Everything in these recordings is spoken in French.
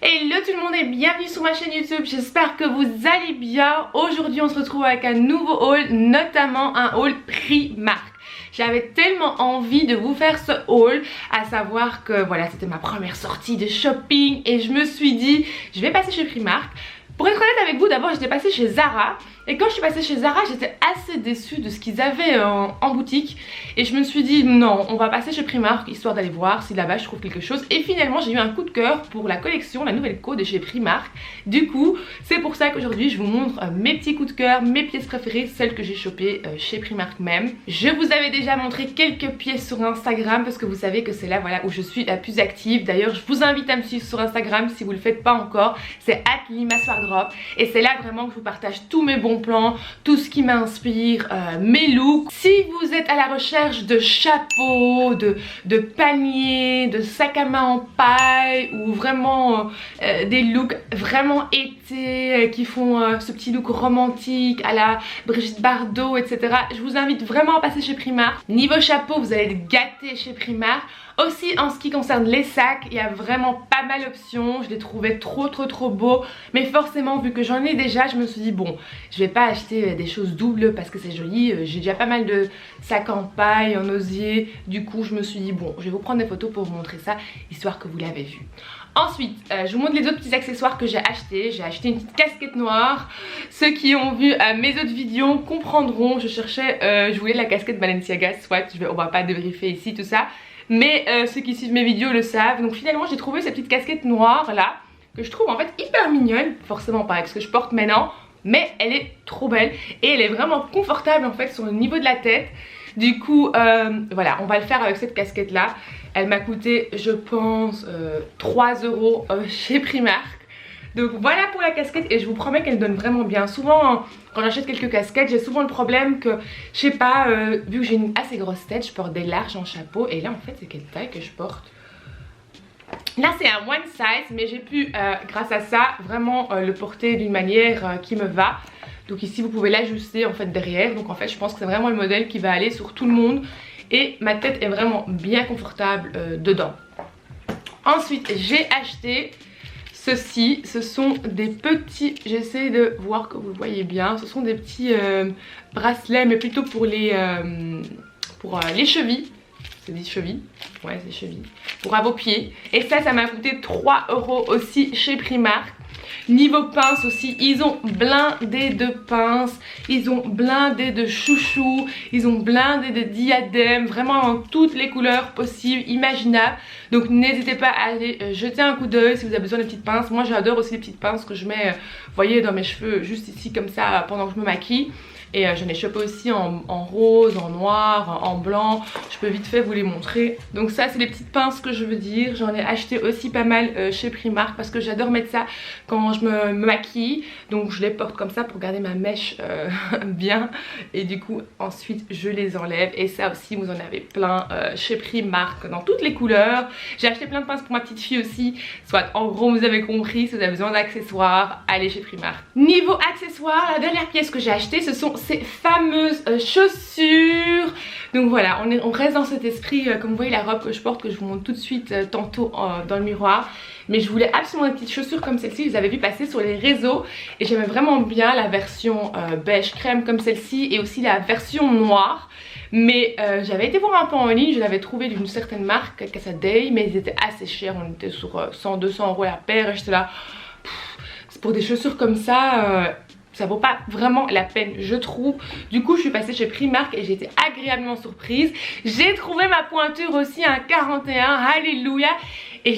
Hello tout le monde et bienvenue sur ma chaîne YouTube, j'espère que vous allez bien. Aujourd'hui on se retrouve avec un nouveau haul, notamment un haul Primark. J'avais tellement envie de vous faire ce haul, à savoir que voilà, c'était ma première sortie de shopping et je me suis dit je vais passer chez Primark. Pour être honnête avec vous, d'abord j'étais passée chez Zara. Et quand je suis passée chez Zara, j'étais assez déçue de ce qu'ils avaient en boutique. Et je me suis dit non, on va passer chez Primark histoire d'aller voir si là-bas je trouve quelque chose. Et finalement j'ai eu un coup de cœur pour la collection, la nouvelle co de chez Primark. Du coup, c'est pour ça qu'aujourd'hui je vous montre mes petits coups de cœur, mes pièces préférées, celles que j'ai chopées chez Primark même. Je vous avais déjà montré quelques pièces sur Instagram parce que vous savez que c'est là voilà, où je suis la plus active. D'ailleurs je vous invite à me suivre sur Instagram si vous ne le faites pas encore. C'est @limaswardrop et c'est là vraiment que je vous partage tous mes bons plans, tout ce qui m'inspire, mes looks. Si vous êtes à la recherche de chapeaux, de paniers, de sacs à main en paille ou vraiment des looks vraiment été qui font ce petit look romantique à la Brigitte Bardot, etc. Je vous invite vraiment à passer chez Primark. Niveau chapeau, vous allez être gâtés chez Primark. Aussi en ce qui concerne les sacs, il y a vraiment pas mal d'options. Je les trouvais trop beaux. Mais forcément vu que j'en ai déjà, je me suis dit bon, je vais pas acheter des choses doubles parce que c'est joli. J'ai déjà pas mal de sacs en paille, en osier. Du coup je me suis dit bon, je vais vous prendre des photos pour vous montrer ça, histoire que vous l'avez vu. Ensuite, je vous montre les autres petits accessoires que j'ai achetés. J'ai acheté une petite casquette noire. Ceux qui ont vu mes autres vidéos comprendront. Je cherchais, je voulais la casquette Balenciaga, soit on va pas débriefer ici tout ça. Mais ceux qui suivent mes vidéos le savent. Donc finalement j'ai trouvé cette petite casquette noire là, que je trouve en fait hyper mignonne. Forcément pas avec ce que je porte maintenant, mais elle est trop belle. Et elle est vraiment confortable en fait sur le niveau de la tête. Du coup voilà, on va le faire avec cette casquette là. Elle m'a coûté je pense 3 € chez Primark. Donc voilà pour la casquette et je vous promets qu'elle donne vraiment bien. Souvent quand j'achète quelques casquettes, j'ai souvent le problème que je sais pas, vu que j'ai une assez grosse tête, je porte des larges en chapeau. Et là en fait c'est quelle taille que je porte? Là c'est un one size, mais j'ai pu grâce à ça vraiment le porter d'une manière qui me va. Donc ici vous pouvez l'ajuster en fait derrière. Donc en fait je pense que c'est vraiment le modèle qui va aller sur tout le monde. Et ma tête est vraiment bien confortable dedans. Ensuite j'ai acheté ceci, ce sont des petits, j'essaie de voir que vous le voyez bien, ce sont des petits bracelets mais plutôt pour les chevilles. C'est des chevilles, ouais c'est des chevilles, pour à vos pieds. Et ça m'a coûté 3 € aussi chez Primark. Niveau pince aussi, ils ont blindé de pinces, ils ont blindé de chouchous, ils ont blindé de diadèmes, vraiment en toutes les couleurs possibles, imaginables. Donc n'hésitez pas à aller jeter un coup d'œil si vous avez besoin de petites pinces. Moi j'adore aussi les petites pinces que je mets, vous voyez, dans mes cheveux juste ici comme ça pendant que je me maquille. Et j'en ai chopé aussi en rose, en noir, en blanc. Je peux vite fait vous les montrer. Donc ça c'est les petites pinces que je veux dire. J'en ai acheté aussi pas mal chez Primark parce que j'adore mettre ça quand je me maquille. Donc je les porte comme ça pour garder ma mèche bien. Et du coup ensuite je les enlève. Et ça aussi vous en avez plein chez Primark dans toutes les couleurs. J'ai acheté plein de pinces pour ma petite fille aussi. Soit en gros vous avez compris, si vous avez besoin d'accessoires, allez chez Primark. Niveau accessoires, la dernière pièce que j'ai achetée ce sont ces fameuses chaussures. Donc voilà, on reste dans cet esprit, comme vous voyez la robe que je porte, que je vous montre tout de suite tantôt dans le miroir. Mais je voulais absolument des petites chaussures comme celle-ci, je les avais vues passer sur les réseaux. Et j'aimais vraiment bien la version beige crème comme celle-ci et aussi la version noire. Mais j'avais été voir un peu en ligne, je l'avais trouvé d'une certaine marque, Casa Day, mais ils étaient assez chers, on était sur 100-200 € la paire. Et j'étais là, c'est pour des chaussures comme ça... ça vaut pas vraiment la peine je trouve. Du coup je suis passée chez Primark et j'ai été agréablement surprise. J'ai trouvé ma pointure aussi, un 41, alléluia. Et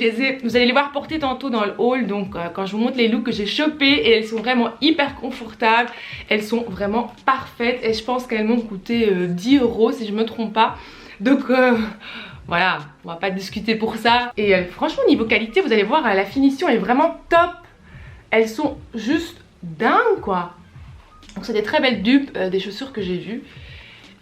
vous allez les voir porter tantôt dans le haul. Donc quand je vous montre les looks que j'ai chopés, et elles sont vraiment hyper confortables. Elles sont vraiment parfaites et je pense qu'elles m'ont coûté 10 € si je me trompe pas. Donc voilà, on va pas discuter pour ça. Et franchement niveau qualité vous allez voir la finition est vraiment top. Elles sont juste dingue quoi. Donc c'est des très belles dupes des chaussures que j'ai vues.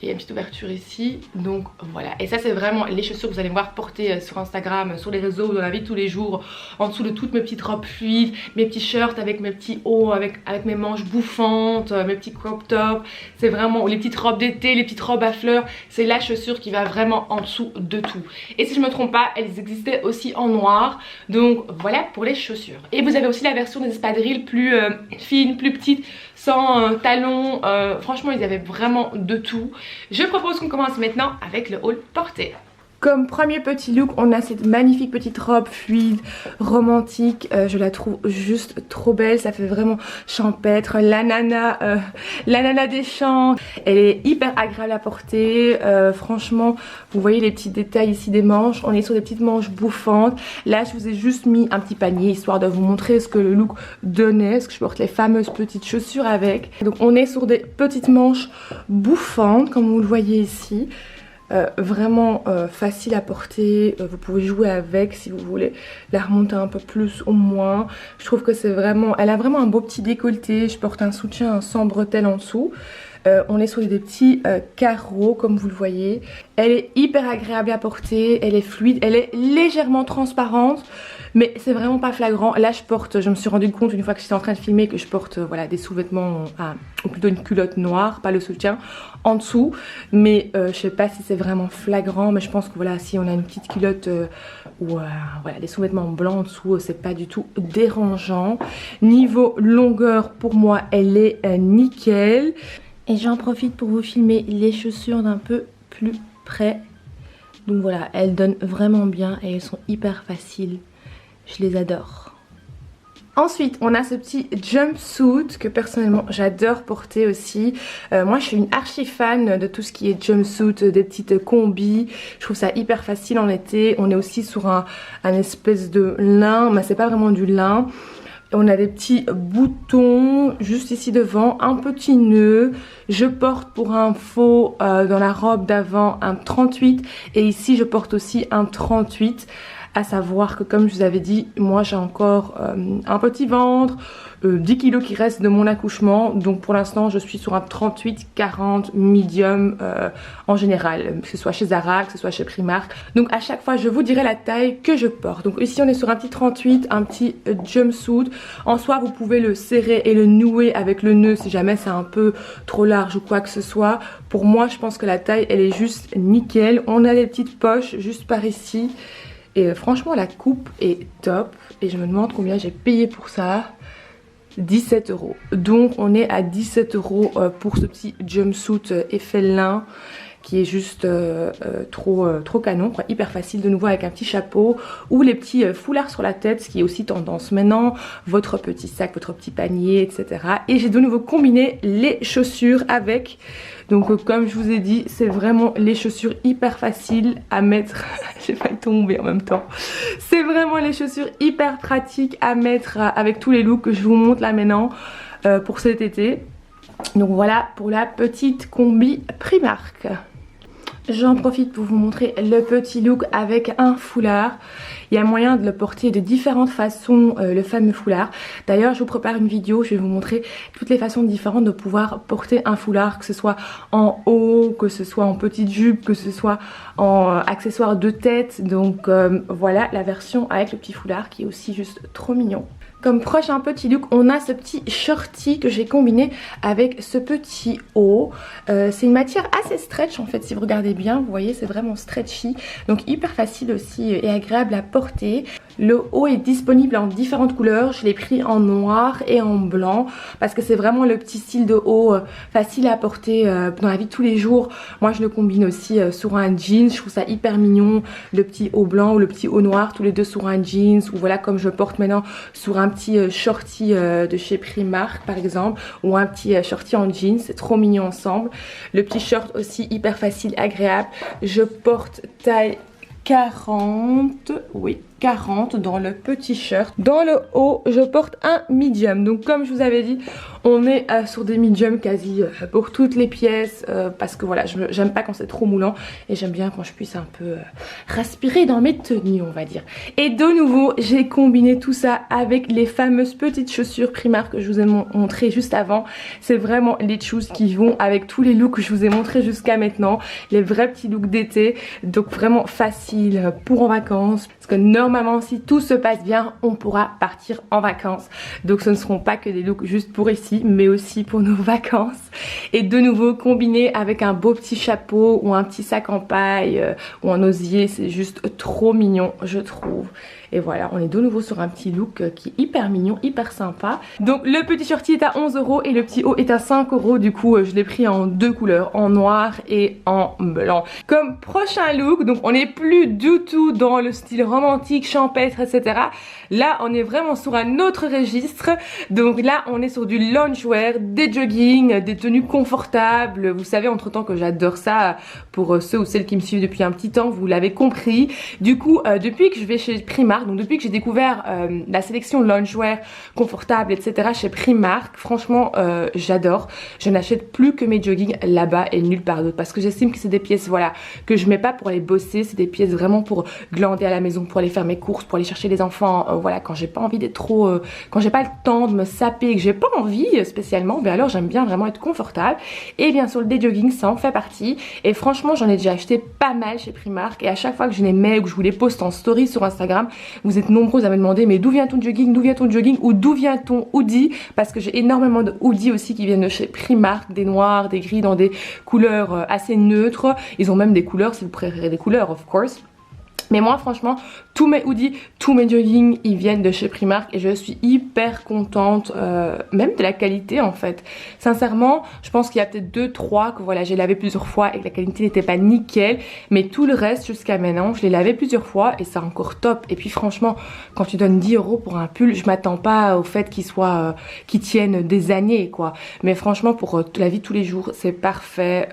il y a une petite ouverture ici, donc voilà. Et ça c'est vraiment les chaussures que vous allez me voir porter sur Instagram, sur les réseaux, dans la vie de tous les jours, en dessous de toutes mes petites robes fluides, mes petits shirts avec mes petits hauts, avec mes manches bouffantes, mes petits crop tops. C'est vraiment les petites robes d'été, les petites robes à fleurs, c'est la chaussure qui va vraiment en dessous de tout. Et si je me trompe pas, elles existaient aussi en noir, donc voilà pour les chaussures. Et vous avez aussi la version des espadrilles plus fine, plus petite, sans talons. Franchement ils avaient vraiment de tout. Je propose qu'on commence maintenant avec le haul porté. Comme premier petit look, on a cette magnifique petite robe fluide, romantique. Je la trouve juste trop belle. Ça fait vraiment champêtre. L'ananas des champs. Elle est hyper agréable à porter. Franchement, vous voyez les petits détails ici des manches. On est sur des petites manches bouffantes. Là, je vous ai juste mis un petit panier histoire de vous montrer ce que le look donnait. Parce que je porte les fameuses petites chaussures avec. Donc, on est sur des petites manches bouffantes, comme vous le voyez ici. Vraiment facile à porter, vous pouvez jouer avec si vous voulez la remonter un peu plus ou moins. Je trouve que c'est vraiment, elle a vraiment un beau petit décolleté. Je porte un soutien sans bretelles en dessous. On est sur des petits carreaux comme vous le voyez. Elle est hyper agréable à porter, elle est fluide, elle est légèrement transparente. Mais c'est vraiment pas flagrant. Là je me suis rendu compte une fois que j'étais en train de filmer que je porte voilà, des sous-vêtements, ou plutôt une culotte noire, pas le soutien, en dessous. Mais je sais pas si c'est vraiment flagrant, mais je pense que voilà, si on a une petite culotte ou voilà, des sous-vêtements blancs en dessous, c'est pas du tout dérangeant. Niveau longueur, pour moi, elle est nickel. Et j'en profite pour vous filmer les chaussures d'un peu plus près. Donc voilà, elles donnent vraiment bien et elles sont hyper faciles. Je les adore. Ensuite, on a ce petit jumpsuit que personnellement j'adore porter aussi. Moi je suis une archi fan de tout ce qui est jumpsuit, des petites combis. Je trouve ça hyper facile en été. On est aussi sur un espèce de lin, mais c'est pas vraiment du lin. On a des petits boutons juste ici devant, un petit nœud. Je porte pour info dans la robe d'avant un 38 et ici je porte aussi un 38. À savoir que comme je vous avais dit, moi j'ai encore un petit ventre, 10 kilos qui restent de mon accouchement. Donc pour l'instant je suis sur un 38-40 medium en général, que ce soit chez Zara, que ce soit chez Primark. Donc à chaque fois je vous dirai la taille que je porte. Donc ici on est sur un petit 38, un petit jumpsuit. En soi vous pouvez le serrer et le nouer avec le nœud si jamais c'est un peu trop large ou quoi que ce soit. Pour moi je pense que la taille elle est juste nickel. On a des petites poches juste par ici. Et franchement la coupe est top. Et je me demande combien j'ai payé pour ça. 17 €. Donc on est à 17 € pour ce petit jumpsuit effet lin qui est juste trop canon, quoi. Hyper facile de nouveau avec un petit chapeau ou les petits foulards sur la tête, ce qui est aussi tendance maintenant, votre petit sac, votre petit panier, etc. Et j'ai de nouveau combiné les chaussures avec. Donc comme je vous ai dit, c'est vraiment les chaussures hyper faciles à mettre. J'ai failli tomber en même temps. C'est vraiment les chaussures hyper pratiques à mettre avec tous les looks que je vous montre là maintenant pour cet été. Donc voilà pour la petite combi Primark. J'en profite pour vous montrer le petit look avec un foulard. Il y a moyen de le porter de différentes façons, le fameux foulard. D'ailleurs je vous prépare une vidéo, je vais vous montrer toutes les façons différentes de pouvoir porter un foulard, que ce soit en haut, que ce soit en petite jupe, que ce soit en accessoire de tête. Donc voilà la version avec le petit foulard qui est aussi juste trop mignon. Comme prochain petit look, on a ce petit shorty que j'ai combiné avec ce petit haut. C'est une matière assez stretch en fait, si vous regardez bien, vous voyez c'est vraiment stretchy. Donc hyper facile aussi et agréable à porter. Le haut est disponible en différentes couleurs, je l'ai pris en noir et en blanc parce que c'est vraiment le petit style de haut facile à porter dans la vie de tous les jours. Moi je le combine aussi sur un jean, je trouve ça hyper mignon, le petit haut blanc ou le petit haut noir, tous les deux sur un jeans, ou voilà comme je porte maintenant sur un petit shorty de chez Primark par exemple, ou un petit shorty en jeans, c'est trop mignon ensemble. Le petit short aussi hyper facile, agréable. Je porte taille 40, oui 40 dans le petit shirt. Dans le haut je porte un medium, donc comme je vous avais dit on est sur des mediums quasi pour toutes les pièces parce que voilà j'aime pas quand c'est trop moulant et j'aime bien quand je puisse un peu respirer dans mes tenues on va dire. Et de nouveau j'ai combiné tout ça avec les fameuses petites chaussures Primark que je vous ai montré juste avant. C'est vraiment les shoes qui vont avec tous les looks que je vous ai montré jusqu'à maintenant, les vrais petits looks d'été, donc vraiment facile pour en vacances parce que normalement si tout se passe bien on pourra partir en vacances, donc ce ne seront pas que des looks juste pour ici mais aussi pour nos vacances. Et de nouveau combiné avec un beau petit chapeau ou un petit sac en paille ou en osier, c'est juste trop mignon je trouve. Et voilà, on est de nouveau sur un petit look qui est hyper mignon, hyper sympa. Donc le petit shorty est à 11 € et le petit haut est à 5 €. Du coup, je l'ai pris en deux couleurs, en noir et en blanc. Comme prochain look, donc on n'est plus du tout dans le style romantique, champêtre, etc. Là, on est vraiment sur un autre registre. Donc là, on est sur du loungewear, des joggings, des tenues confortables. Vous savez, entre-temps que j'adore ça. Pour ceux ou celles qui me suivent depuis un petit temps, vous l'avez compris. Du coup, depuis que je vais chez Primark, donc depuis que j'ai découvert la sélection loungewear confortable etc chez Primark, franchement j'adore. Je n'achète plus que mes joggings là-bas et nulle part d'autre parce que j'estime que c'est des pièces voilà que je mets pas pour aller bosser, c'est des pièces vraiment pour glander à la maison, pour aller faire mes courses, pour aller chercher les enfants, voilà quand j'ai pas envie d'être trop quand j'ai pas le temps de me saper et que j'ai pas envie spécialement, ben alors j'aime bien vraiment être confortable. Et bien sûr le day jogging ça en fait partie et franchement j'en ai déjà acheté pas mal chez Primark et à chaque fois que je les mets ou que je vous les poste en story sur Instagram, vous êtes nombreux à me demander mais d'où vient ton jogging, d'où vient ton jogging ou d'où vient ton hoodie, parce que j'ai énormément de hoodies aussi qui viennent de chez Primark, des noirs, des gris dans des couleurs assez neutres. Ils ont même des couleurs si vous préférez des couleurs of course. Mais moi franchement tous mes hoodies, tous mes joggings ils viennent de chez Primark et je suis hyper contente même de la qualité en fait. Sincèrement je pense qu'il y a peut-être 2-3 que voilà j'ai lavé plusieurs fois et que la qualité n'était pas nickel, mais tout le reste jusqu'à maintenant je l'ai lavé plusieurs fois et c'est encore top. Et puis franchement quand tu donnes 10 € pour un pull, je m'attends pas au fait qu'il soit qu'il tienne des années quoi, mais franchement pour la vie de tous les jours c'est parfait.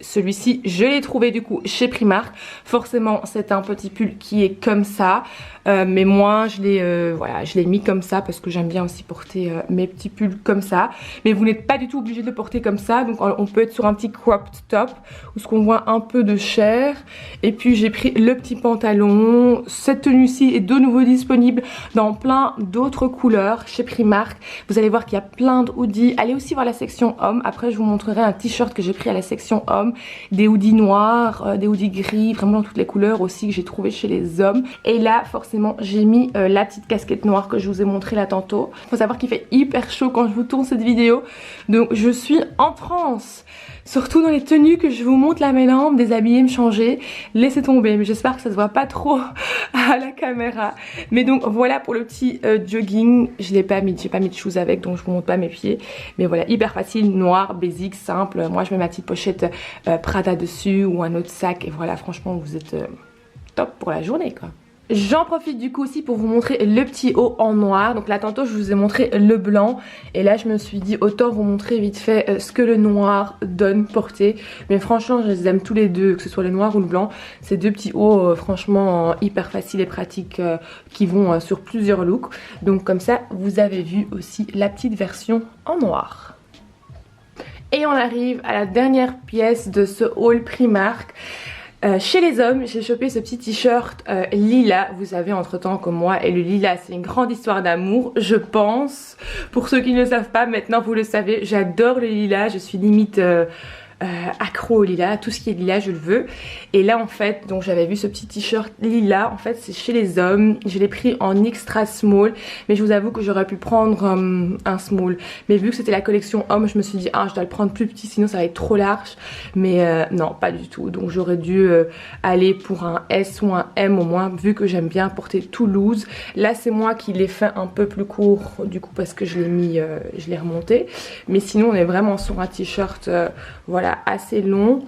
Celui-ci je l'ai trouvé du coup chez Primark, forcément c'est un petit pull qui est comme ça mais moi je l'ai mis comme ça parce que j'aime bien aussi porter mes petits pulls comme ça, mais vous n'êtes pas du tout obligé de le porter comme ça, donc on peut être sur un petit cropped top où ce qu'on voit un peu de chair. Et puis j'ai pris le petit pantalon. Cette tenue-ci est de nouveau disponible dans plein d'autres couleurs chez Primark. Vous allez voir qu'il y a plein de hoodies. Allez aussi voir la section hommes, après je vous montrerai un t-shirt que j'ai pris à la section hommes, des hoodies noirs, des hoodies gris, vraiment dans toutes les couleurs aussi que j'ai trouvé chez les hommes. Et là forcément j'ai mis la petite casquette noire que je vous ai montré là tantôt. Faut savoir qu'il fait hyper chaud quand je vous tourne cette vidéo, donc je suis en transe, surtout dans les tenues que je vous montre là maintenant, me déshabiller, me changer, laissez tomber, mais j'espère que ça se voit pas trop à la caméra. Mais donc voilà pour le petit jogging, je l'ai pas mis, j'ai pas mis de shoes avec donc je vous montre pas mes pieds, mais voilà hyper facile, noir, basique, simple. Moi je mets ma petite pochette Prada dessus ou un autre sac et voilà franchement vous êtes top pour la journée quoi. J'en profite du coup aussi pour vous montrer le petit haut en noir. Donc là tantôt je vous ai montré le blanc et là je me suis dit autant vous montrer vite fait ce que le noir donne porté. Mais franchement je les aime tous les deux, que ce soit le noir ou le blanc. Ces deux petits hauts franchement hyper faciles et pratiques qui vont sur plusieurs looks. Donc comme ça vous avez vu aussi la petite version en noir. Et on arrive à la dernière pièce de ce haul Primark. Chez les hommes, j'ai chopé ce petit t-shirt lilas. Vous savez entre temps comme moi, et le lilas c'est une grande histoire d'amour, je pense. Pour ceux qui ne le savent pas, maintenant vous le savez, j'adore le lilas, je suis limite accro au lilas, tout ce qui est lilas je le veux. Et là en fait donc j'avais vu ce petit t-shirt lilas, en fait c'est chez les hommes, je l'ai pris en extra small, mais je vous avoue que j'aurais pu prendre un small, mais vu que c'était la collection homme je me suis dit ah je dois le prendre plus petit sinon ça va être trop large, mais non pas du tout, donc j'aurais dû aller pour un S ou un M au moins, vu que j'aime bien porter tout loose. Là c'est moi qui l'ai fait un peu plus court du coup parce que je l'ai mis, je l'ai remonté, mais sinon on est vraiment sur un t-shirt voilà assez long.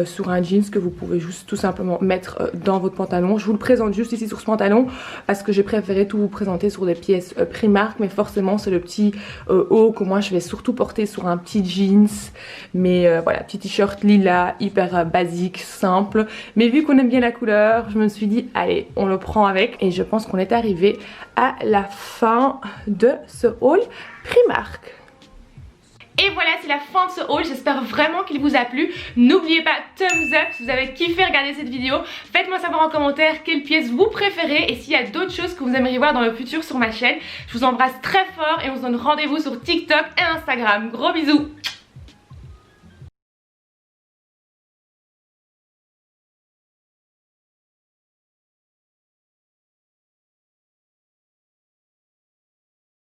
sur un jeans que vous pouvez juste tout simplement mettre dans votre pantalon. Je vous le présente juste ici sur ce pantalon parce que j'ai préféré tout vous présenter sur des pièces Primark, mais forcément c'est le petit haut que moi je vais surtout porter sur un petit jeans. Mais voilà, petit t-shirt lilas, hyper basique, simple. Mais vu qu'on aime bien la couleur, je me suis dit allez, on le prend avec. Et je pense qu'on est arrivé à la fin de ce haul Primark. Et voilà, c'est la fin de ce haul, j'espère vraiment qu'il vous a plu. N'oubliez pas, thumbs up si vous avez kiffé regarder cette vidéo. Faites-moi savoir en commentaire quelle pièce vous préférez et s'il y a d'autres choses que vous aimeriez voir dans le futur sur ma chaîne. Je vous embrasse très fort et on se donne rendez-vous sur TikTok et Instagram. Gros bisous.